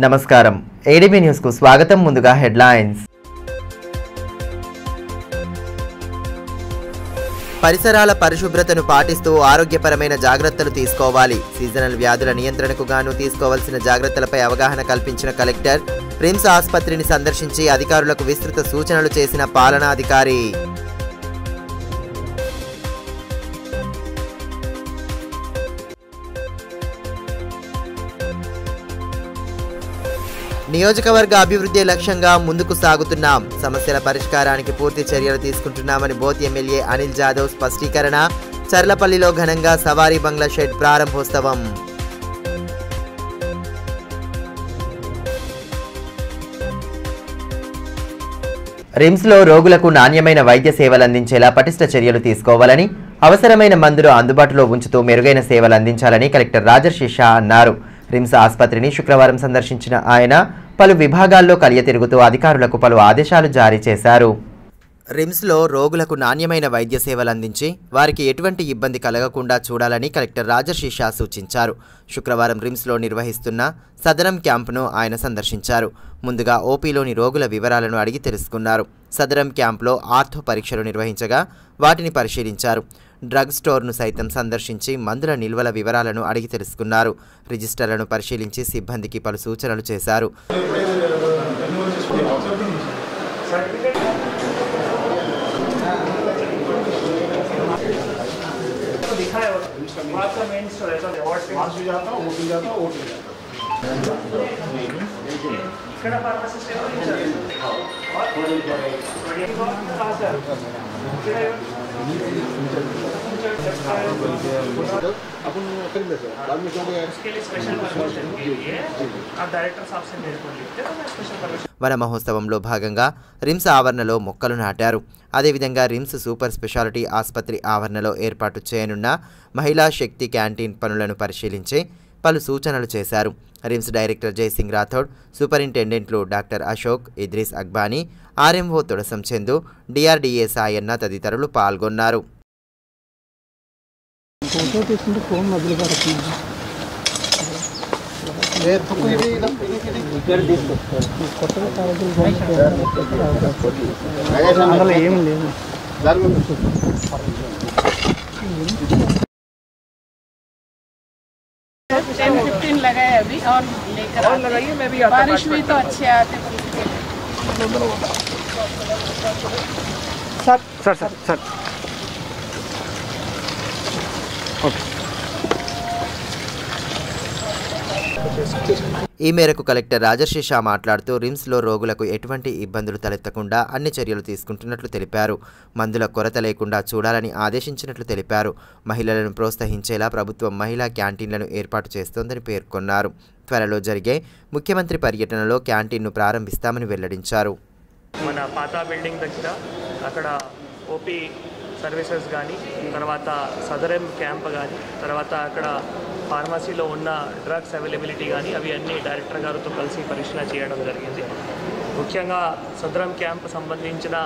నమస్కారం ADB news కు స్వాగతం. ముందుగా హెడ్లైన్స్. పరిసరాల పరిశుభ్రతను పాటిస్తూ ఆరోగ్యపరమైన జాగ్రత్తలు తీసుకోవాలి. సీజనల్ వ్యాధుల నియంత్రణకు గాను తీసుకోవాల్సిన జాగ్రత్తలపై అవగాహన కల్పించిన కలెక్టర్. రిమ్స్ ఆసుపత్రిని సందర్శించి అధికారులకు విస్తృత సూచనలు చేసిన పాలనాధికారి. నియోజకవర్గ అభివృద్ధి లక్ష్యంగా ముందుకు సాగుతున్నాం. సమస్యల పరిష్కారానికి పూర్తి చర్యలు తీసుకుంటున్నామని బోత్ ఎమ్మెల్యే అనిల్ జాదవ్ స్పష్టీకరణ. చర్లపల్లిలో ఘనంగా సవారీ బంగ్లా షెడ్ ప్రారంభోత్సవం. రిమ్స్లో రోగులకు నాణ్యమైన వైద్య సేవలు అందించేలా పటిష్ట చర్యలు తీసుకోవాలని, అవసరమైన మందులు అందుబాటులో ఉంచుతూ మెరుగైన సేవలు అందించాలని కలెక్టర్ రాజర్షి షా అన్నారు. రిమ్స్ ఆసుపత్రిని శుక్రవారం సందర్శించిన ఆయన పలు విభాగాల్లో కలియ తిరుగుతూ అధికారులకు పలు ఆదేశాలు జారీ చేశారు. రిమ్స్లో రోగులకు నాణ్యమైన వైద్య సేవలు అందించి వారికి ఎటువంటి ఇబ్బంది కలగకుండా చూడాలని కలెక్టర్ రాజర్షి షా సూచించారు. శుక్రవారం రిమ్స్లో నిర్వహిస్తున్న సదరం క్యాంపును ఆయన సందర్శించారు. ముందుగా ఓపీలోని రోగుల వివరాలను అడిగి తెలుసుకున్నారు. సదరం క్యాంపులో ఆర్థో పరీక్షలు నిర్వహించగా వాటిని పరిశీలించారు. డ్రగ్ స్టోర్ను సైతం సందర్శించి మందుల నిల్వల వివరాలను అడిగి తెలుసుకున్నారు. రిజిస్టర్లను పరిశీలించి సిబ్బందికి పలు సూచనలు చేశారు. వన మహోత్సవంలో భాగంగా రిమ్స్ ఆవరణలో మొక్కలు నాటారు. అదేవిధంగా రిమ్స్ సూపర్ స్పెషాలిటీ ఆసుపత్రి ఆవరణలో ఏర్పాటు చేయనున్న మహిళా శక్తి క్యాంటీన్ పనులను పరిశీలించి పలు సూచనలు చేశారు. రిమ్స్ డైరెక్టర్ జయసింగ్ రాథోడ్, సూపరింటెండెంట్లు doctor Ashok, Idris Akbani, RMO Todasam Chandu, DRDA Sayanna తదితరులు పాల్గొన్నారు. लगाए अभी और लेकर लगाइए. मैं भी बारिश हुई तो अच्छे आते. Sir sir sir sir okay. ఈ మేరకు కలెక్టర్ రాజర్షి షా మాట్లాడుతూ రిమ్స్లో రోగులకు ఎటువంటి ఇబ్బందులు తలెత్తకుండా అన్ని చర్యలు తీసుకుంటున్నట్లు తెలిపారు. మందుల కొరత లేకుండా చూడాలని ఆదేశించినట్లు తెలిపారు. మహిళలను ప్రోత్సహించేలా ప్రభుత్వం మహిళా క్యాంటీన్లను ఏర్పాటు చేస్తోందని పేర్కొన్నారు. త్వరలో జరిగే ముఖ్యమంత్రి పర్యటనలో క్యాంటీన్ను ప్రారంభిస్తామని వెల్లడించారు. మన పాత బిల్డింగ్ దగ్గర అక్కడ ఓపీ సర్వీసెస్ కానీ, తర్వాత సదరం క్యాంప్ కానీ, తర్వాత అక్కడ ఫార్మసీలో ఉన్న డ్రగ్స్ అవైలబిలిటీ కానీ అవి అన్నీ డైరెక్టర్ గారితో కలిసి పరిశీలన చేయడం జరిగింది. ముఖ్యంగా సదరం క్యాంప్ సంబంధించిన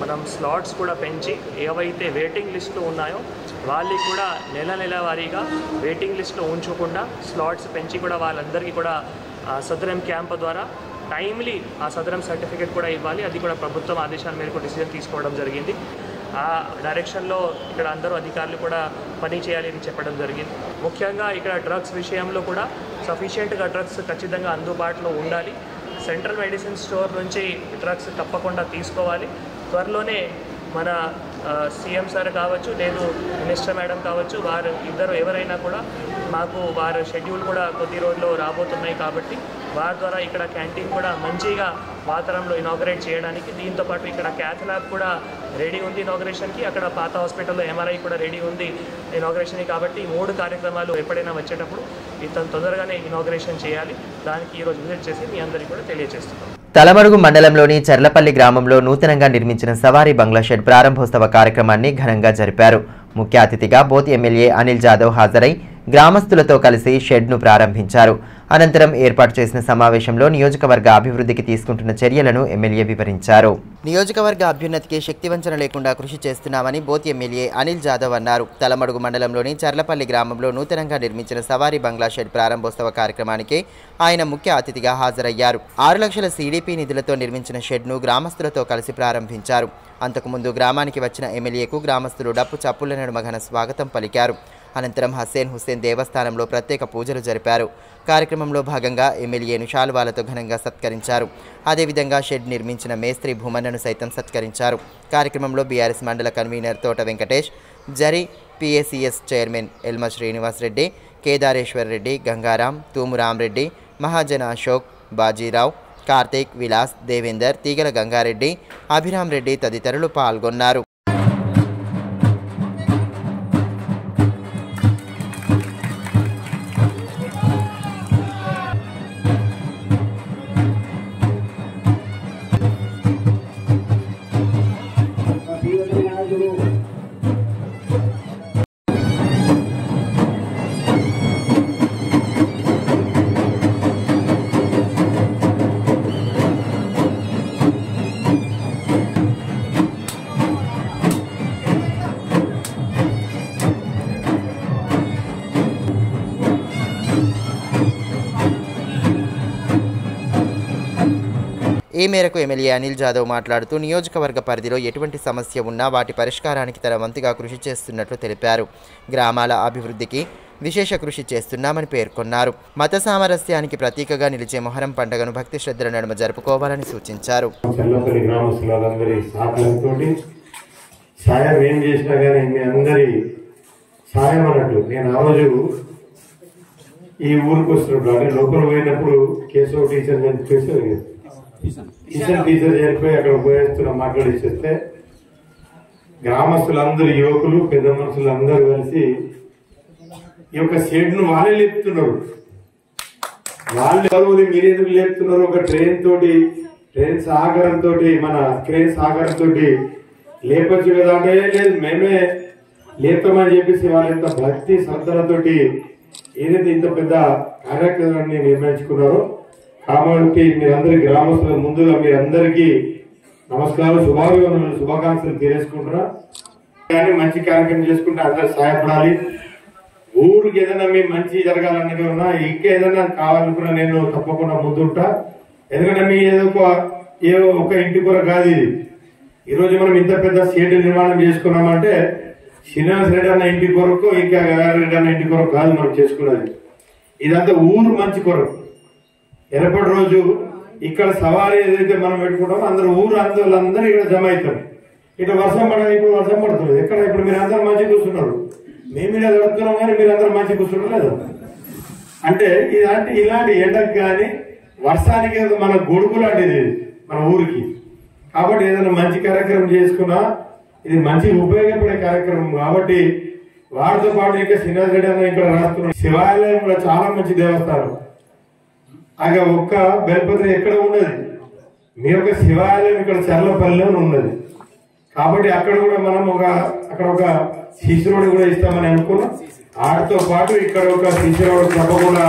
మనం స్లాట్స్ కూడా పెంచి ఏవైతే వెయిటింగ్ లిస్టులు ఉన్నాయో వాళ్ళకి కూడా నెల వారీగా వెయిటింగ్ లిస్టులో ఉంచకుండా స్లాట్స్ పెంచి కూడా వాళ్ళందరికీ కూడా సదరం క్యాంప్ ద్వారా టైమ్లీ ఆ సదరం సర్టిఫికేట్ కూడా ఇవ్వాలి. అది కూడా ప్రభుత్వం ఆదేశాల మేరకు డిసిజన్ తీసుకోవడం జరిగింది. ఆ డైరెక్షన్లో ఇక్కడ అందరూ అధికారులు కూడా పని చేయాలి అని చెప్పడం జరిగింది. ముఖ్యంగా ఇక్కడ డ్రగ్స్ విషయంలో కూడా సఫిషియెంట్గా డ్రగ్స్ ఖచ్చితంగా అందుబాటులో ఉండాలి. సెంట్రల్ మెడిసిన్ స్టోర్ నుంచి డ్రగ్స్ తప్పకుండా తీసుకోవాలి. త్వరలోనే మన సీఎం సార్ కావచ్చు, లేదు మినిస్టర్ మేడం కావచ్చు, వారు ఇద్దరు ఎవరైనా కూడా మాకు వారి షెడ్యూల్ కూడా కొద్ది రోజుల్లో రాబోతున్నాయి కాబట్టి వారి ద్వారా ఇక్కడ క్యాంటీన్ కూడా మంచిగా వాతావరణంలో ఇనాగరేట్ చేయడానికి, దీంతోపాటు ఇక్కడ క్యాథ్ ల్యాబ్ కూడా రెడీ ఉంది ఇనాగరేషన్కి, అక్కడ పాత హాస్పిటల్లో ఎంఆర్ఐ కూడా రెడీ ఉంది ఇనాగరేషన్కి. కాబట్టి ఈ 3 కార్యక్రమాలు ఎప్పుడైనా వచ్చేటప్పుడు ఇతను తొందరగానే ఇనాగరేషన్ చేయాలి. దానికి ఈరోజు విజిట్ చేసి మీ అందరికీ కూడా తెలియజేస్తున్నాం. తలమడుగు మండలంలోని చర్లపల్లి గ్రామంలో నూతనంగా నిర్మించిన సవారీ బంగ్లా షెడ్ ప్రారంభోత్సవ కార్యక్రమాన్ని ఘనంగా జరిపారు. ముఖ్య అతిథిగా బోత్ ఎమ్మెల్యే అనిల్ జాదవ్ హాజరై గ్రామస్తులతో కలిసి షెడ్ను ప్రారంభించారు. అనంతరం ఏర్పాటు చేసిన సమావేశంలో నియోజకవర్గ అభివృద్ధికి తీసుకుంటున్న చర్యలను ఎమ్మెల్యే వివరించారు. నియోజకవర్గ అభ్యున్నతికి శక్తివంచన లేకుండా కృషి చేస్తున్నామని బోత్ ఎమ్మెల్యే అనిల్ జాదవ్ అన్నారు. తలమడుగు మండలంలోని చర్లపల్లి గ్రామంలో నూతనంగా నిర్మించిన సవారీ బంగ్లా షెడ్ ప్రారంభోత్సవ కార్యక్రమానికి ఆయన ముఖ్య అతిథిగా హాజరయ్యారు. 6 లక్షల సిడిపి నిధులతో నిర్మించిన షెడ్ను గ్రామస్తులతో కలిసి ప్రారంభించారు. అంతకుముందు గ్రామానికి వచ్చిన ఎమ్మెల్యేకు గ్రామస్తులు డప్పు చప్పుల నడుమ ఘన స్వాగతం పలికారు. అనంతరం హుస్సేన్ దేవస్థానంలో ప్రత్యేక పూజలు జరిపారు. కార్యక్రమంలో భాగంగా ఎమ్మెల్యేను శాలువాలతో ఘనంగా సత్కరించారు. అదేవిధంగా షెడ్ నిర్మించిన మేస్త్రి భూమన్నను సైతం సత్కరించారు. కార్యక్రమంలో బీఆర్ఎస్ మండల కన్వీనర్ తోట వెంకటేష్, జరి పిఏసిఎస్ చైర్మన్ ఎల్మ శ్రీనివాస్ రెడ్డి, కేదారేశ్వర్ రెడ్డి, గంగారాం, తూము రామరెడ్డి, మహాజన అశోక్, బాజీరావు, కార్తీక్, విలాస్, దేవేందర్, తీగల గంగారెడ్డి, అభిరామ్ రెడ్డి తదితరులు పాల్గొన్నారు. ఈ మేరకు ఎమ్మెల్యే అనిల్ జాదవ్ మాట్లాడుతూ నియోజకవర్గ పరిధిలో ఎటువంటి సమస్య ఉన్నా వాటి పరిష్కారానికి తన వంతుగా కృషి చేస్తున్నట్లు తెలిపారు. గ్రామాల అభివృద్ధికి విశేష కృషి చేస్తున్నామని పేర్కొన్నారు. మత సామరస్యానికి ప్రతీకగా నిలిచే మొహరం పండుగను భక్తి శ్రద్ధల నడుమ జరుపుకోవాలని సూచించారు. ఈ ఊరికి వస్తున్నప్పుడు లోపల పోయినప్పుడు కేశవ టీచర్ టీచర్ చనిపోయి అక్కడ పోయేస్తున్న మాట్లాడిస్తే గ్రామస్తులందరూ యువకులు పెద్ద మనుషులు అందరూ కలిసి ఈ యొక్క షెడ్ ను వాళ్ళే లేపుతున్నారు. వాళ్ళు మీరెందుకు లేపుతున్నారు? ఒక ట్రైన్ సహకారంతో మన క్రేన్ సహకారంతో లేపచ్చు కదా అంటే లేదు మేమే లేపుతామని చెప్పేసి వాళ్ళ ఎంత భక్తి శ్రద్ధలతోటి ఏదైతే ఇంత పెద్ద కార్యక్రమాన్ని నిర్ణయించుకున్నారో కాబట్టి మీరందరి గ్రామస్తుల ముందుగా మీరందరికీ నమస్కారం, శుభాకాంక్షలు తెలియజేసుకుంటున్నా. కానీ మంచి కార్యక్రమం చేసుకుంటే అందరూ సహాయపడాలి. ఊరికి ఏదైనా మీ మంచి జరగాలన్నది ఉన్నా ఇంకా ఏదైనా కావాలనుకున్నా నేను తప్పకుండా ముందుంటా. ఎందుకంటే మీ ఏదో ఒక ఇంటి కొరకు కాదు ఇది. ఈరోజు మనం ఇంత పెద్ద షెడ్ నిర్మాణం చేసుకున్నామంటే శ్రీనివాస్ రెడ్డి అన్న ఇంటి కొరకు ఇంకా రెడ్డి అన్న ఇంటి కొరకు కాదు మనం చేసుకున్నది. ఇదంతా ఊరు మంచి కొరకు. ఎరపటి రోజు ఇక్కడ సవారీ ఏదైతే మనం పెట్టుకుంటామో అందరూ ఊరు అందరూ ఇక్కడ జమ అవుతారు. ఇట్లా వర్షం పడాలి, ఇప్పుడు వర్షం పడుతుంది ఎక్కడ ఇప్పుడు మీరు అందరూ మంచి కూర్చున్నారు, మేము ఇలా జరుగుతున్నాం కానీ మీరు అందరూ మంచి కూర్చున్నారు లేదు అంటే ఇలాంటి ఎండకు కానీ వర్షానికి మన గొడుగు లాంటిది మన ఊరికి. కాబట్టి ఏదైనా మంచి కార్యక్రమం చేసుకున్నా ఇది మంచి ఉపయోగపడే కార్యక్రమం కాబట్టి వాటితో పాటు ఇంకా శ్రీనివాస్ రెడ్డి అన్న ఇక్కడ రాస్తున్నాడు. శివాలయం కూడా చాలా మంచి దేవస్థానం. అక్కడ ఒక్క బెల్పత్రి ఎక్కడ ఉన్నది, మీ యొక్క శివాలయం ఇక్కడ చర్లపల్లిలో ఉన్నది. కాబట్టి అక్కడ కూడా మనం అక్కడ ఒక శిశువుడు కూడా ఇస్తామని అనుకున్నాం. వాటితో పాటు ఇక్కడ ఒక శిశువుడు తప్పకుండా.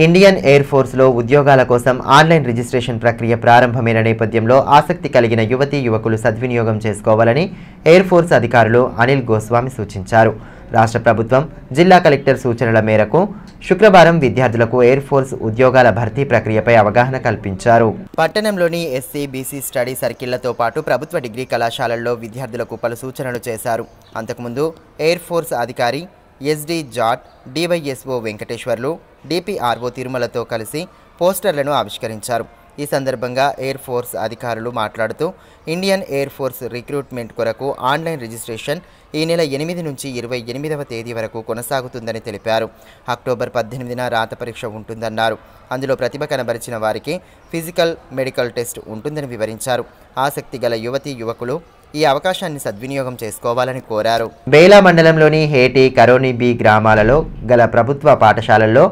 ఇండియన్ ఎయిర్ ఫోర్స్లో ఉద్యోగాల కోసం ఆన్లైన్ రిజిస్ట్రేషన్ ప్రక్రియ ప్రారంభమైన నేపథ్యంలో ఆసక్తి కలిగిన యువతీ యువకులు సద్వినియోగం చేసుకోవాలని ఎయిర్ ఫోర్స్ అధికారులు అనిల్ గోస్వామి సూచించారు. రాష్ట్ర ప్రభుత్వం జిల్లా కలెక్టర్ సూచనల మేరకు శుక్రవారం విద్యార్థులకు ఎయిర్ ఫోర్స్ ఉద్యోగాల భర్తీ ప్రక్రియపై అవగాహన కల్పించారు. పట్టణంలోని ఎస్సీ, బీసీ స్టడీ సర్కిళ్లతో పాటు ప్రభుత్వ డిగ్రీ కళాశాలల్లో విద్యార్థులకు పలు సూచనలు చేశారు. అంతకుముందు ఎయిర్ ఫోర్స్ అధికారి SD Jat, DYSO Venkateswarlu, DPRO తిరుమలతో కలిసి పోస్టర్లను ఆవిష్కరించారు. ఈ సందర్భంగా ఎయిర్ ఫోర్స్ అధికారులు మాట్లాడుతూ ఇండియన్ ఎయిర్ ఫోర్స్ రిక్రూట్మెంట్ కొరకు ఆన్లైన్ రిజిస్ట్రేషన్ ఈ నెల 8 నుంచి 28వ తేదీ వరకు కొనసాగుతుందని తెలిపారు. అక్టోబర్ 18న రాత పరీక్ష ఉంటుందన్నారు. అందులో ప్రతిభ కనబరిచిన వారికి ఫిజికల్, మెడికల్ టెస్ట్ ఉంటుందని వివరించారు. ఆసక్తి గల యువతీ యువకులు ఈ అవకాశాన్ని సద్వినియోగం చేసుకోవాలని కోరారు. బేలా మండలంలోని హేటి, కరోని బి గ్రామాలలో గల ప్రభుత్వ పాఠశాలల్లో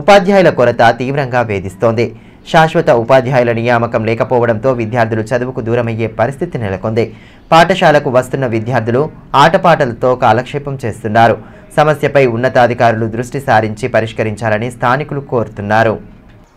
ఉపాధ్యాయుల కొరత తీవ్రంగా వేధిస్తోంది. శాశ్వత ఉపాధ్యాయుల నియామకం లేకపోవడంతో విద్యార్థులు చదువుకు దూరమయ్యే పరిస్థితి నెలకొంది. పాఠశాలకు వస్తున్న విద్యార్థులు ఆటపాటలతో కాలక్షేపం చేస్తున్నారు. సమస్యపై ఉన్నతాధికారులు దృష్టి సారించి పరిష్కరించాలని స్థానికులు కోరుతున్నారు.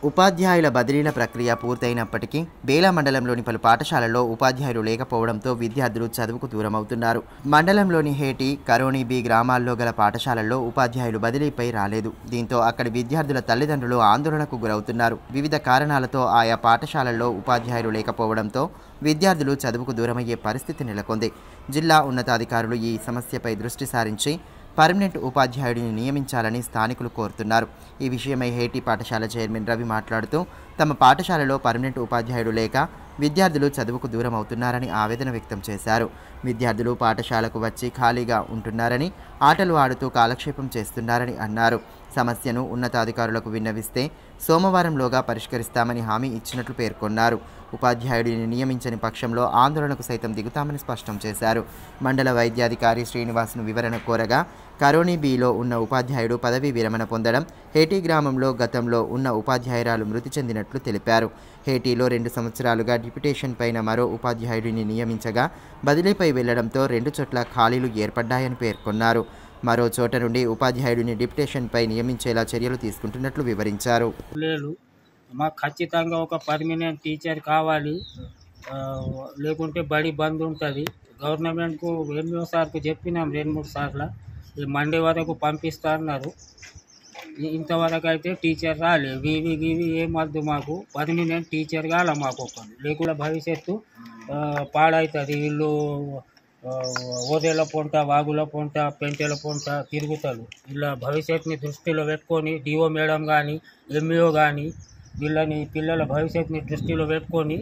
ఉపాధ్యాయుల బదిలీల ప్రక్రియ పూర్తయినప్పటికీ బేలా మండలంలోని పలు పాఠశాలల్లో ఉపాధ్యాయులు లేకపోవడంతో విద్యార్థులు చదువుకు దూరమవుతున్నారు. మండలంలోని హేటి, కరోని బి గ్రామాల్లో గల పాఠశాలల్లో ఉపాధ్యాయులు బదిలీపై రాలేదు. దీంతో అక్కడి విద్యార్థుల తల్లిదండ్రులు ఆందోళనకు గురవుతున్నారు. వివిధ కారణాలతో ఆయా పాఠశాలల్లో ఉపాధ్యాయులు లేకపోవడంతో విద్యార్థులు చదువుకు దూరమయ్యే పరిస్థితి నెలకొంది. జిల్లా ఉన్నతాధికారులు ఈ సమస్యపై దృష్టి సారించి పర్మనెంట్ ఉపాధ్యాయుడిని నియమించాలని స్థానికులు కోరుతున్నారు. ఈ విషయమై హేటి పాఠశాల చైర్మన్ రవి మాట్లాడుతూ తమ పాఠశాలలో పర్మనెంట్ ఉపాధ్యాయుడు లేక విద్యార్థులు చదువుకు దూరం అవుతున్నారని ఆవేదన వ్యక్తం చేశారు. విద్యార్థులు పాఠశాలకు వచ్చి ఖాళీగా ఉంటున్నారని, ఆటలు ఆడుతూ కాలక్షేపం చేస్తున్నారని అన్నారు. సమస్యను ఉన్నతాధికారులకు విన్నవిస్తే సోమవారంలోగా పరిష్కరిస్తామని హామీ ఇచ్చినట్లు పేర్కొన్నారు. ఉపాధ్యాయుడిని నియమించని పక్షంలో ఆందోళనకు సైతం దిగుతామని స్పష్టం చేశారు. మండల వైద్యాధికారి శ్రీనివాస్ను వివరణ కోరగా కరోని బిలో ఉన్న ఉపాధ్యాయుడు పదవీ విరమణ పొందడం, హేటి గ్రామంలో గతంలో ఉన్న ఉపాధ్యాయురాలు మృతి చెందినట్లు తెలిపారు. హేటిలో 2 సంవత్సరాలుగా డిప్యుటేషన్ పైన మరో ఉపాధ్యాయుడిని నియమించగా బదిలీపై వెళ్లడంతో 2 చోట్ల ఖాళీలు ఏర్పడ్డాయని పేర్కొన్నారు. మరో చోట నుండి ఉపాధ్యాయుడిని డిప్యుటేషన్పై నియమించేలా చర్యలు తీసుకుంటున్నట్లు వివరించారు. మాకు ఖచ్చితంగా ఒక పర్మనెంట్ టీచర్ కావాలి, లేకుంటే బడి బంద్ ఉంటుంది. గవర్నమెంట్కు ఎన్నోసార్లు చెప్పినాం, 2-3 సార్లు. ఈ మండే వరకు పంపిస్తా అన్నారు. ఇంతవరకు అయితే టీచర్ రాలేదు. గివి ఏమద్దు, మాకు పర్మనెంట్ టీచర్ కావాలి మాకు ఒకరు, లేకుండా భవిష్యత్తు పాడవుతుంది. వీళ్ళు ఓదేల పొంట, వాగుల పొంట, పెంటెల పొంట తిరుగుతారు. ఇలా భవిష్యత్తుని దృష్టిలో పెట్టుకొని డిఓ మేడం కానీ, ఎంఈఓ కానీ పిల్లల భవిష్యత్తుని దృష్టిలో పెట్టుకొని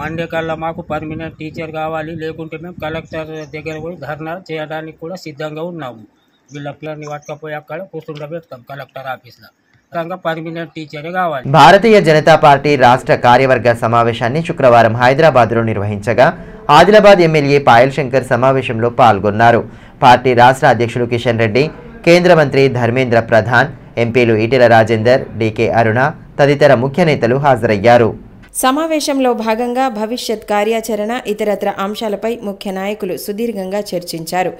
మండే కల్లా మాకు పర్మనెంట్ టీచర్ కావాలి, లేకుంటే మేము కలెక్టర్ దగ్గర పోయి ధర్నా చేయడానికి కూడా సిద్ధంగా ఉన్నాము. వీళ్ళ పిల్లల్ని పట్టుకపోయి అక్కడ కూర్చుండబెడతాం కలెక్టర్ ఆఫీస్లో. పర్మనెంట్ టీచరే కావాలి. భారతీయ జనతా పార్టీ రాష్ట్ర కార్యవర్గ సమావేశాన్ని శుక్రవారం హైదరాబాద్లో నిర్వహించగా ఆదిలాబాద్ ఎమ్మెల్యే పాయల్ శంకర్ సమావేశంలో పాల్గొన్నారు. పార్టీ రాష్ట్ర అధ్యక్షులు కిషన్ రెడ్డి, కేంద్ర మంత్రి ధర్మేంద్ర ప్రధాన్, ఎంపీలు ఈటెల రాజేందర్, డీకే అరుణ తదితర ముఖ్య నేతలు హాజరయ్యారు. సమావేశంలో భాగంగా భవిష్యత్ కార్యాచరణ, ఇతరత్ర అంశాలపై ముఖ్య నాయకులు సుదీర్ఘంగా చర్చించారు.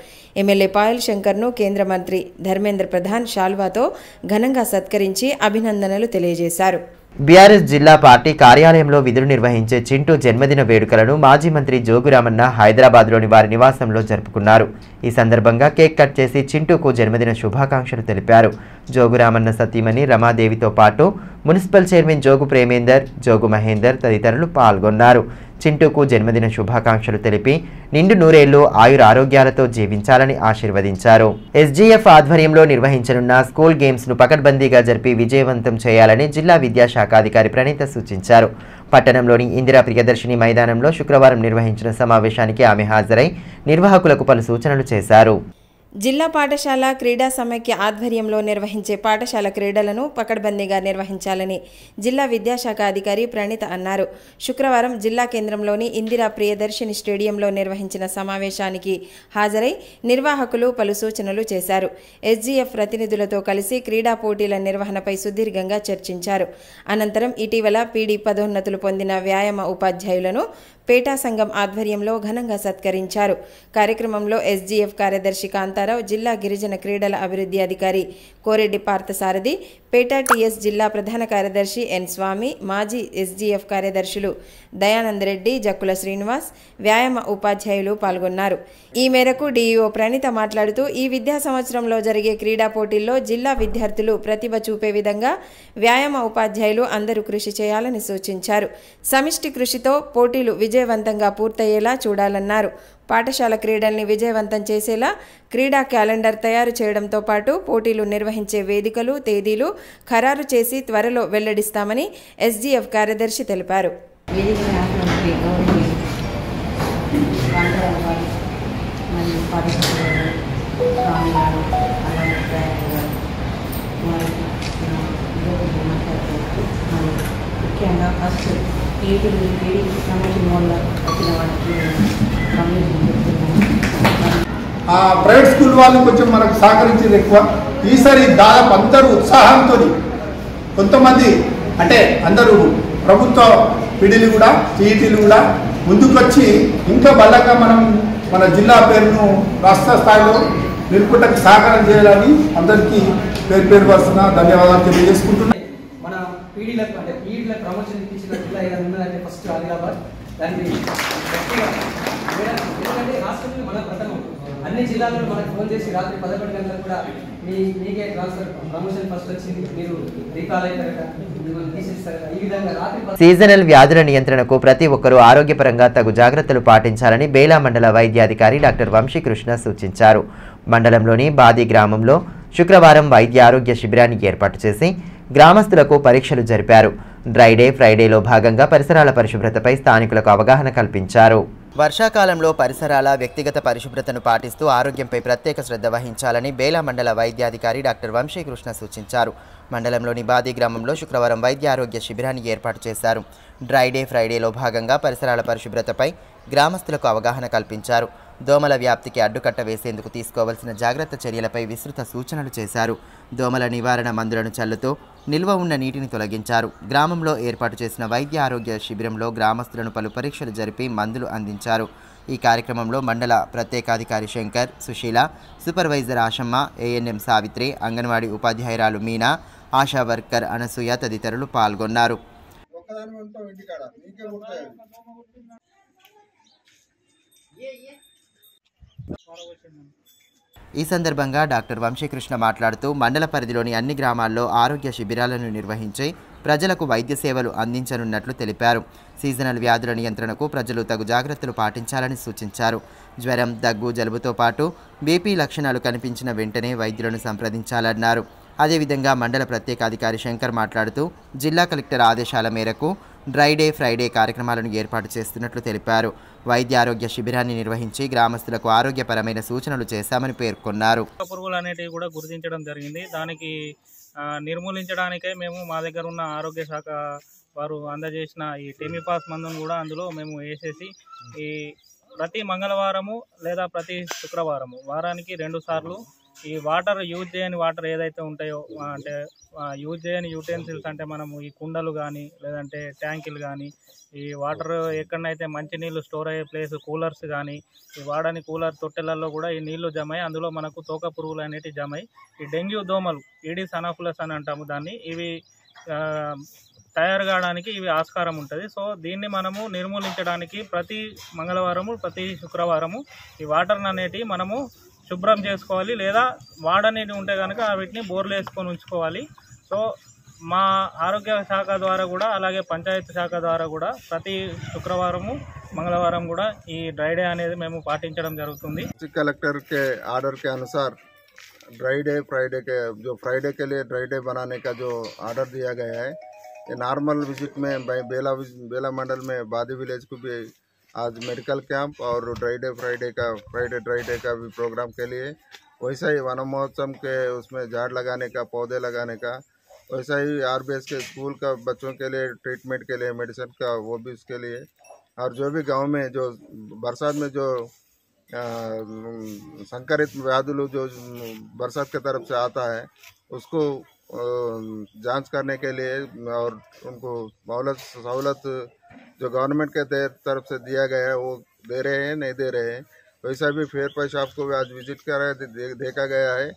ఎమ్మెల్యే పాయల్ శంకర్ను కేంద్ర మంత్రి ధర్మేంద్ర ప్రధాన్ శాల్వాతో ఘనంగా సత్కరించి అభినందనలు తెలియజేశారు. బీఆర్ఎస్ జిల్లా పార్టీ కార్యాలయంలో విధులు నిర్వహించే చింటూ జన్మదిన వేడుకలను మాజీ మంత్రి జోగురామన్న హైదరాబాద్లోని వారి నివాసంలో జరుపుకున్నారు. ఈ సందర్భంగా కేక్ కట్ చేసి చింటూకు జన్మదిన శుభాకాంక్షలు తెలిపారు. జోగురామన్న సతీమణి రమాదేవితో పాటు మున్సిపల్ చైర్మన్ జోగు ప్రేమేందర్, జోగు మహేందర్ తదితరులు పాల్గొన్నారు. చింటూకు జన్మదిన శుభాకాంక్షలు తెలిపి నిండు నూరేళ్లు ఆయురారోగ్యాలతో జీవించాలని ఆశీర్వదించారు. ఎస్జీఎఫ్ ఆధ్వర్యంలో నిర్వహించనున్న స్కూల్ గేమ్స్ ను పకడ్బందీగా జరిపి విజయవంతం చేయాలని జిల్లా విద్యాశాఖాధికారి ప్రణీత సూచించారు. పట్టణంలోని ఇందిరా ప్రియదర్శిని మైదానంలో శుక్రవారం నిర్వహించిన సమావేశానికి ఆమె హాజరై నిర్వాహకులకు పలు సూచనలు చేశారు. జిల్లా పాఠశాల క్రీడా సమైక్య ఆధ్వర్యంలో నిర్వహించే పాఠశాల క్రీడలను పకడ్బందీగా నిర్వహించాలని జిల్లా విద్యాశాఖ అధికారి ప్రణీత అన్నారు. శుక్రవారం జిల్లా కేంద్రంలోని ఇందిరా ప్రియదర్శిని స్టేడియంలో నిర్వహించిన సమావేశానికి హాజరై నిర్వాహకులు పలు సూచనలు చేశారు. ఎస్జీఎఫ్ ప్రతినిధులతో కలిసి క్రీడా పోటీల నిర్వహణపై సుదీర్ఘంగా చర్చించారు. అనంతరం ఇటీవల పీడీ పదోన్నతులు పొందిన వ్యాయామ ఉపాధ్యాయులను పేటా సంఘం ఆధ్వర్యంలో ఘనంగా సత్కరించారు. కార్యక్రమంలో ఎస్జీఎఫ్ కార్యదర్శి కాంతారావు, జిల్లా గిరిజన క్రీడల అభివృద్ధి అధికారి కోరెడ్డి పార్థసారథి, పేటా టీఎస్ జిల్లా ప్రధాన కార్యదర్శి ఎన్ స్వామి, మాజీ ఎస్జీఎఫ్ కార్యదర్శులు దయానంద్ రెడ్డి, జక్కుల శ్రీనివాస్, వ్యాయామ ఉపాధ్యాయులు పాల్గొన్నారు. ఈ మేరకు డీఈఓ ప్రణీత మాట్లాడుతూ ఈ విద్యా సంవత్సరంలో జరిగే క్రీడా పోటీల్లో జిల్లా విద్యార్థులు ప్రతిభ చూపే విధంగా వ్యాయామ ఉపాధ్యాయులు అందరూ కృషి చేయాలని సూచించారు. సమిష్టి కృషితో పోటీలు విజయవంతంగా పూర్తయ్యేలా చూడాలన్నారు. పాఠశాల క్రీడల్ని విజయవంతం చేసేలా క్రీడా క్యాలెండర్ తయారు చేయడంతో పాటు పోటీలు నిర్వహించే వేదికలు, తేదీలు ఖరారు చేసి త్వరలో వెల్లడిస్తామని ఎస్జీఎఫ్ కార్యదర్శి తెలిపారు. ముఖ్యంగా ఫస్ట్ ప్రైవేట్ స్కూల్ వాళ్ళు కొంచెం మనకు సహకరించేది ఎక్కువ. ఈసారి దాదాపు అందరూ ఉత్సాహంతో, కొంతమంది అంటే అందరూ ప్రభుత్వ పీడీలు కూడా, టీఈటీలు కూడా ముందుకొచ్చి ఇంకా బలంగా మనం మన జిల్లా పేరును రాష్ట్ర స్థాయిలో నిలుపుటకు సహకారం చేయాలని అందరికీ పేరు వరుసన ధన్యవాదాలు తెలియజేసుకుంటున్నాం. మన పీడీలకు అంటే పీడీలకు ప్రమోషన్ ఇప్పించిన జిల్లా ఏదైనా ఉన్నదంటే ఫస్ట్ ఆదిలాబాద్. దాన్ని గట్టిగా ఎందుకంటే రాష్ట్రంలో మన ప్రథమం అన్ని జిల్లాల్లో మనకు ఫోన్ చేసి రాత్రి 11 గంటలకు కూడా మీకే ట్రాన్స్ఫర్ ప్రమోషన్ ఫస్ట్ వచ్చింది, మీరు రీకాల్ అవుతారట, మిమ్మల్ని తీసేస్తారట, ఈ విధంగా రాత్రి సీజనల్ వ్యాధుల నియంత్రణకు ప్రతి ఒక్కరూ ఆరోగ్యపరంగా తగు జాగ్రత్తలు పాటించాలని బేలా మండల వైద్యాధికారి డాక్టర్ వంశీకృష్ణ సూచించారు. మండలంలోని బాది గ్రామంలో శుక్రవారం వైద్య ఆరోగ్య శిబిరాన్ని ఏర్పాటు చేసి గ్రామస్తులకు పరీక్షలు జరిపారు. డ్రై డే ఫ్రైడేలో భాగంగా పరిసరాల పరిశుభ్రతపై స్థానికులకు అవగాహన కల్పించారు. వర్షాకాలంలో పరిసరాల వ్యక్తిగత పరిశుభ్రతను పాటిస్తూ ఆరోగ్యంపై ప్రత్యేక శ్రద్ధ వహించాలని బేలా మండల వైద్యాధికారి డాక్టర్ వంశీకృష్ణ సూచించారు. మండలంలోని బాది గ్రామంలో శుక్రవారం వైద్య ఆరోగ్య శిబిరాన్ని ఏర్పాటు చేశారు. డ్రై డే ఫ్రైడేలో భాగంగా పరిసరాల పరిశుభ్రతపై గ్రామస్తులకు అవగాహన కల్పించారు. దోమల వ్యాప్తికి అడ్డుకట్ట వేసేందుకు తీసుకోవాల్సిన జాగ్రత్త చర్యలపై విస్తృత సూచనలు చేశారు. దోమల నివారణ మందులను చల్లుతూ నిల్వ ఉన్న నీటిని తొలగించారు. గ్రామంలో ఏర్పాటు చేసిన వైద్య ఆరోగ్య శిబిరంలో గ్రామస్తులను పలు పరీక్షలు జరిపి మందులు అందించారు. ఈ కార్యక్రమంలో మండల ప్రత్యేకాధికారి శంకర్, సుశీల, సూపర్వైజర్ ఆశమ్మ, ఏఎన్ఎం సావిత్రి, అంగన్వాడీ ఉపాధ్యాయురాలు మీనా, ఆశా వర్కర్ అనసూయ తదితరులు పాల్గొన్నారు. ఈ సందర్భంగా డాక్టర్ వంశీకృష్ణ మాట్లాడుతూ మండల పరిధిలోని అన్ని గ్రామాల్లో ఆరోగ్య శిబిరాలను నిర్వహించి ప్రజలకు వైద్య సేవలు అందించనున్నట్లు తెలిపారు. సీజనల్ వ్యాధుల నియంత్రణకు ప్రజలు తగు జాగ్రత్తలు పాటించాలని సూచించారు. జ్వరం, దగ్గు, జలుబుతో పాటు బీపీ లక్షణాలు కనిపించిన వెంటనే వైద్యులను సంప్రదించాలన్నారు. అదేవిధంగా మండల ప్రత్యేకాధికారి శంకర్ మాట్లాడుతూ జిల్లా కలెక్టర్ ఆదేశాల మేరకు డ్రై డే ఫ్రైడే కార్యక్రమాలను ఏర్పాటు చేస్తున్నట్లు తెలిపారు. వైద్య ఆరోగ్య శిబిరాన్ని నిర్వహించి గ్రామస్తులకు ఆరోగ్యపరమైన సూచనలు చేశామని పేర్కొన్నారు. పురుగులు అనేటివి కూడా గుర్తించడం జరిగింది. దానికి నిర్మూలించడానికే మేము మా దగ్గర ఉన్న ఆరోగ్య శాఖ వారు అందజేసిన ఈ టెమిపాస్ మందును కూడా అందులో మేము వేసేసి ఈ ప్రతి మంగళవారము లేదా ప్రతి శుక్రవారము వారానికి 2 సార్లు ఈ వాటర్ యూజ్ చేయని వాటర్ ఏదైతే ఉంటాయో అంటే యూజ్ చేయని యూటెన్సిల్స్ అంటే మనము ఈ కుండలు కానీ లేదంటే ట్యాంకులు కానీ ఈ వాటర్ ఎక్కడనైతే మంచి నీళ్ళు స్టోర్ అయ్యే ప్లేస్ కూలర్స్ కానీ ఈ వాడని కూలర్ తొట్టెలలో కూడా ఈ నీళ్లు జమ అయ్యి అందులో మనకు తోక పురుగులు అనేటివి జమ అయ్యి ఈ డెంగ్యూ దోమలు ఈడిస్ అనాఫిలస్ అని అంటాము దాన్ని, ఇవి తయారు కావడానికి ఇవి ఆస్కారం ఉంటుంది. సో దీన్ని మనము నిర్మూలించడానికి ప్రతి మంగళవారము ప్రతి శుక్రవారము ఈ వాటర్ అనేటివి మనము శుభ్రం చేసుకోవాలి, లేదా వాడనేది ఉంటే కనుక వీటిని బోర్లు వేసుకొని ఉంచుకోవాలి. సో మా ఆరోగ్య శాఖ ద్వారా కూడా అలాగే పంచాయతీ శాఖ ద్వారా కూడా ప్రతి శుక్రవారము मंगलवार ड्राई डे అనేది మేము పాటించడం జరుగుతుంది। कलेक्टर के आर्डर के अनुसार ड्राई डे फ्राइडे के जो फ्राइडे के लिए ड्राई डे बनाने का जो आर्डर दिया गया है, ये नॉर्मल विजिट में बेला मंडल में बादी विलेज को भी आज मेडिकल कैंप और dry day Friday dry day का भी प्रोग्राम के लिए, वैसा ही वन महोत्सव के उसमें झाड़ लगाने का पौधे लगाने का, वैसा ही आरबीएस के स्कूल का बच्चों के लिए ट्रीटमेंट के लिए मेडिसिन का वो भी उसके लिए, और जो भी गांव में जो बरसात में जो संकरित व्याधुलू जो बरसात की तरफ से आता है उसको जांच करने के लिए और उनको सहूलत जो गवर्नमेंट के तरफ से दिया गया है वो दे रहे हैं नहीं दे रहे हैं। वैसा भी फेयर पेशाब को भी आज विजिट कर देखा गया है,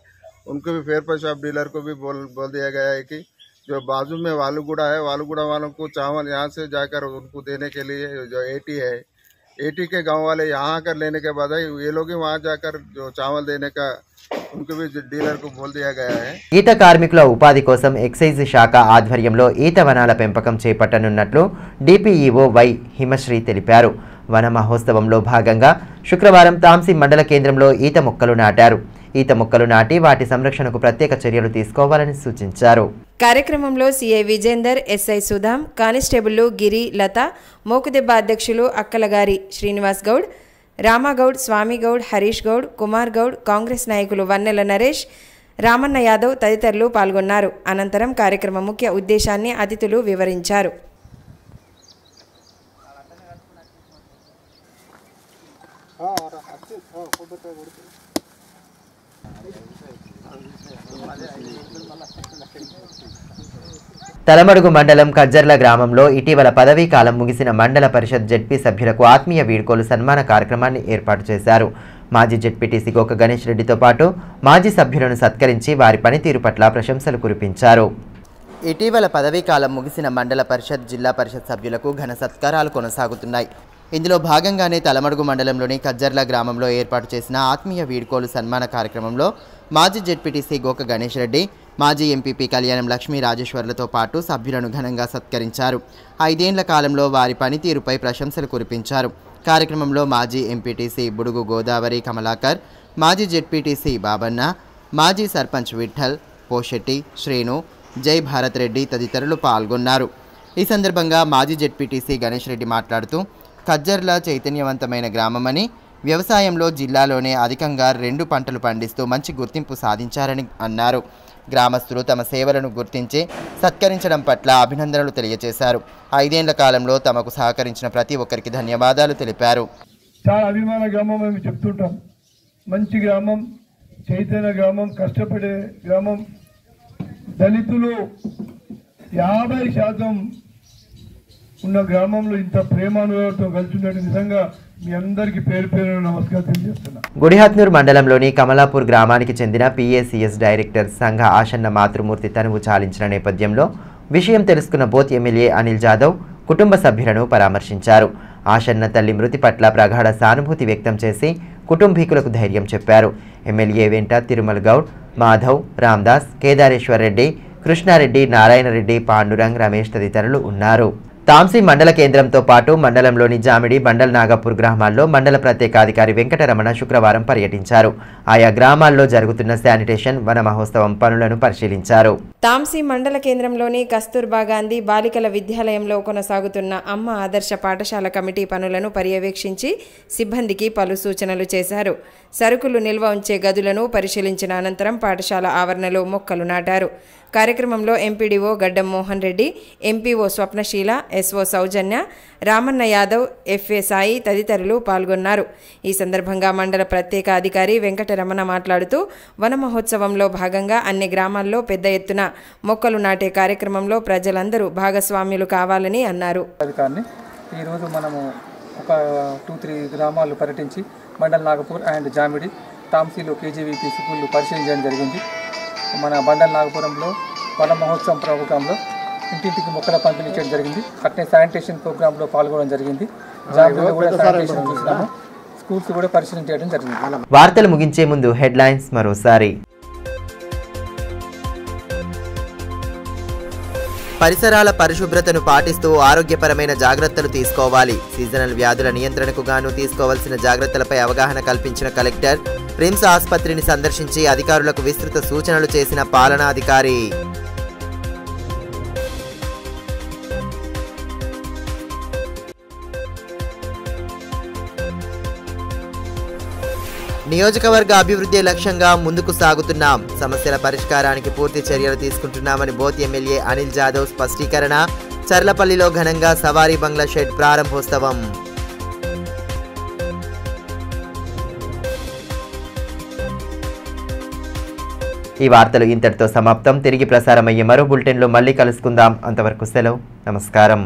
उनको भी फेयर पेशाब डीलर को भी बोल दिया गया है कि जो बाजू में वालूगुड़ा है, वालूगुड़ा वालों को चावल यहाँ से जाकर उनको देने के लिए जो एटी है, एटी के गांव वाले यहाँ आकर लेने के बाद ये लोग ही वहाँ जाकर जो चावल देने का उनको भी डीलर को बोल दिया गया है। ఈత కార్మికుల ఉపాధి కోసం ఎక్సైజ్ శాఖ ఆధ్వర్యంలో ఈత వనాల పెంపకం చేపట్టనున్నట్లు డిపిఈఓ వై హిమశ్రీ తెలిపారు। వన మహోత్సవంలో భాగంగా శుక్రవారం తాంసి మండల కేంద్రంలో ఈత మొక్కలు నాటారు। ఈత మొక్కలు నాటి వాటి సంరక్షణకు ప్రత్యేక చర్యలు తీసుకోవాలని సూచించారు। కార్యక్రమంలో సిఐ విజేందర్, ఎస్ఐ సుధాం, కానిస్టేబుల్లు గిరి, లత, మోకుదెబ్బ అధ్యక్షులు అక్కలగారి శ్రీనివాస్ గౌడ్, రామగౌడ్, స్వామిగౌడ్, హరీష్ గౌడ్, కుమార్ గౌడ్, కాంగ్రెస్ నాయకులు వన్నెల నరేష్, రామన్న యాదవ్ తదితరులు పాల్గొన్నారు। అనంతరం కార్యక్రమ ముఖ్య ఉద్దేశాన్ని అతిథులు వివరించారు। తలమడుగు మండలం కజ్జర్ల గ్రామంలో ఇటీవల పదవీ కాలం ముగిసిన మండల పరిషత్ జెడ్పీ సభ్యులకు ఆత్మీయ వీడ్కోలు సన్మాన కార్యక్రమాన్ని ఏర్పాటు చేశారు। మాజీ జెడ్పీటీసీ గోక గణేష్ రెడ్డితో పాటు మాజీ సభ్యులను సత్కరించి వారి పనితీరు పట్ల ప్రశంసలు కురిపించారు। ఇటీవల పదవీకాలం ముగిసిన మండల పరిషత్, జిల్లా పరిషత్ సభ్యులకు ఘన సత్కారాలు కొనసాగుతున్నాయి. ఇందులో భాగంగానే తలమడుగు మండలంలోని కజ్జర్ల గ్రామంలో ఏర్పాటు చేసిన ఆత్మీయ వీడ్కోలు సన్మాన కార్యక్రమంలో మాజీ జెడ్పీటీసీ గోక గణేష్ రెడ్డి, మాజీ ఎంపీపీ కళ్యాణం లక్ష్మీ రాజేశ్వర్లతో పాటు సభ్యులను ఘనంగా సత్కరించారు. 5 ఏళ్ల కాలంలో వారి పనితీరుపై ప్రశంసలు కురిపించారు. కార్యక్రమంలో మాజీ ఎంపీటీసీ బుడుగు గోదావరి కమలాకర్, మాజీ జెడ్పీటీసీ బాబన్న, మాజీ సర్పంచ్ విఠల్, పోషెట్టి, శ్రీను, జై భారత్ రెడ్డి తదితరులు పాల్గొన్నారు. ఈ సందర్భంగా మాజీ జెడ్పీటీసీ గణేష్ రెడ్డి మాట్లాడుతూ కజ్జర్ల చైతన్యవంతమైన గ్రామమని, వ్యవసాయంలో జిల్లాలోనే అధికంగా 2 పంటలు పండిస్తూ మంచి గుర్తింపు సాధించారని అన్నారు. గ్రామస్తులు తమ సేవలను గుర్తించి సత్కరించడం పట్ల అభినందనలు తెలియజేశారు. 5 ఏళ్ల కాలంలో తమకు సహకరించిన ప్రతి ఒక్కరికి ధన్యవాదాలు తెలిపారు. చాలా అభిమాన గ్రామం మేము చెప్తుంటాం. మంచి గ్రామం, చైతన్య గ్రామం, కష్టపడే గ్రామం. దళితులు 50% ఉన్న గ్రామంలో ఇంత ప్రేమానుభవంతో కలిసి ఉన్నట్టు నిజంగా మీ అందరికీ పేరు పేరు నమస్కారం తెలియజేస్తున్నా. గుడిహత్నూర్ మండలంలోని కమలాపూర్ గ్రామానికి చెందిన PACS డైరెక్టర్ సంఘ ఆసన్న మాతృమూర్తి తనువు చాలించిన నేపథ్యంలో విషయం తెలుసుకున్న బోత్ ఎమ్మెల్యే అనిల్ జాదవ్ కుటుంబ సభ్యులను పరామర్శించారు. ఆసన్న తల్లి మృతి పట్ల ప్రగాఢ సానుభూతి వ్యక్తం చేసి కుటుంబీకులకు ధైర్యం చెప్పారు. ఎమ్మెల్యే వెంట తిరుమల్ గౌడ్, మాధవ్, రామ్దాస్, కేదారేశ్వర్ రెడ్డి, కృష్ణారెడ్డి, నారాయణ రెడ్డి, పాండురంగ్, రమేష్ తదితరులు ఉన్నారు. తాంసీ మండల కేంద్రంతో పాటు మండలంలోని జామిడి, బండల్ నాగపూర్ గ్రామాల్లో మండల ప్రత్యేకాధికారి వెంకటరమణ శుక్రవారం పర్యటించారు. ఆయా గ్రామాల్లో జరుగుతున్న శానిటేషన్, వన మహోత్సవం పనులను పరిశీలించారు. తాంసీ మండల కేంద్రంలోని కస్తూర్బా గాంధీ బాలికల విద్యాలయంలో కొనసాగుతున్న అమ్మ ఆదర్శ పాఠశాల కమిటీ పనులను పర్యవేక్షించి సిబ్బందికి పలు సూచనలు చేశారు. సరుకులు నిల్వ ఉంచే గదులను పరిశీలించిన అనంతరం పాఠశాల ఆవరణలో మొక్కలు నాటారు. కార్యక్రమంలో ఎంపీడీఓ గడ్డం మోహన్ రెడ్డి, ఎంపీఓ స్వప్నశీల, ఎస్ఓ సౌజన్య, రామన్న యాదవ్, FA సాయి తదితరులు పాల్గొన్నారు. ఈ సందర్భంగా మండల ప్రత్యేక అధికారి వెంకటరమణ మాట్లాడుతూ వన మహోత్సవంలో భాగంగా అన్ని గ్రామాల్లో పెద్ద ఎత్తున మొక్కలు నాటే కార్యక్రమంలో ప్రజలందరూ భాగస్వామ్యులు కావాలని అన్నారు. ఈరోజు మనము ఒక 2-3 గ్రామాలు పర్యటించి మండల్ నాగపూర్ అండ్ జామిడి, తాంసీలో KGVP స్కూళ్ళు పరిశీలించడం జరిగింది. మన బండల్ నాగపురంలో వన మహోత్సవం ప్రోగ్రాంలో ఇంటింటికి మొక్కల పంపిణీ చేయడం జరిగింది. అట్నే శానిటేషన్ ప్రోగ్రాంలో పాల్గొనడం జరిగింది. జామిడిలో కూడా శానిటేషన్ చూసినాము. స్కూల్స్ కూడా పరిశీలించడం జరిగింది. వార్తలు ముగించే ముందు హెడ్లైన్స్ మరోసారి. పరిసరాల పరిశుభ్రతను పాటిస్తూ ఆరోగ్యపరమైన జాగ్రత్తలు తీసుకోవాలి. సీజనల్ వ్యాధుల నియంత్రణకు గాను తీసుకోవాల్సిన జాగ్రత్తలపై అవగాహన కల్పించిన కలెక్టర్. ప్రిమ్స్ ఆసుపత్రిని సందర్శించి అధికారులకు విస్తృత సూచనలు చేసిన పాలనాధికారి. నియోజకవర్గ అభివృద్ధి లక్ష్యంగా ముందుకు సాగుతున్నాం. సమస్యల పరిష్కారానికి పూర్తి చర్యలు తీసుకుంటున్నామని బోత్ ఎమ్మెల్యే అనిల్ జాదవ్ స్పష్టీకరణ. చర్లపల్లిలో ఘనంగా సవారీ బంగ్లా షెడ్ ప్రారంభోత్సవం. ఈ వార్తలు ఇంతటితో సమాప్తం. తిరిగి ప్రసారమయ్యే మరో బులెటిన్లో మళ్ళీ కలుసుకుందాం. అంతవరకు సెలవు. నమస్కారం.